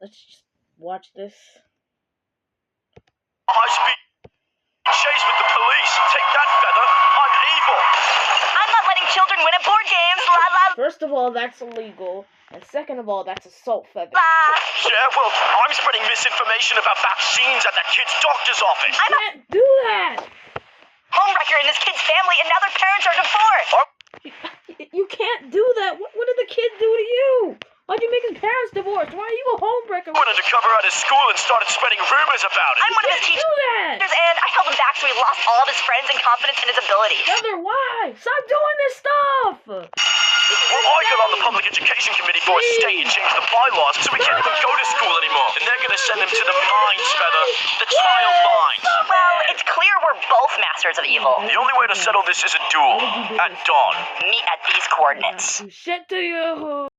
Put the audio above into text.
Let's just watch this. High-speed chase with the police. Take that, Feather. I'm evil. I'm not letting children win at board games. La la First of all, that's illegal. And second of all, that's assault, Feather. la. Yeah, well, I'm spreading misinformation about vaccines at that kid's doctor's office. You can't do that! Homewrecker and his kid's family, and now their parents are divorced. You can't do that! What did the kid do to you? Why'd you make his parents divorce? Why are you a homewrecker? Went undercover at his school and started spreading rumors about it. I'm one of his Do teachers, that! and I held him back so he lost all of his friends and confidence in his abilities. Feather, why? Stop doing this stuff! Well, I got on the public education committee for a state and changed the bylaws so we can't even go to school anymore. And they're gonna send him to the mines, Feather. The child mines. Well, it's clear we're both masters of evil. The only way to settle this is a duel. At dawn. Meet at these coordinates. Do shit to you!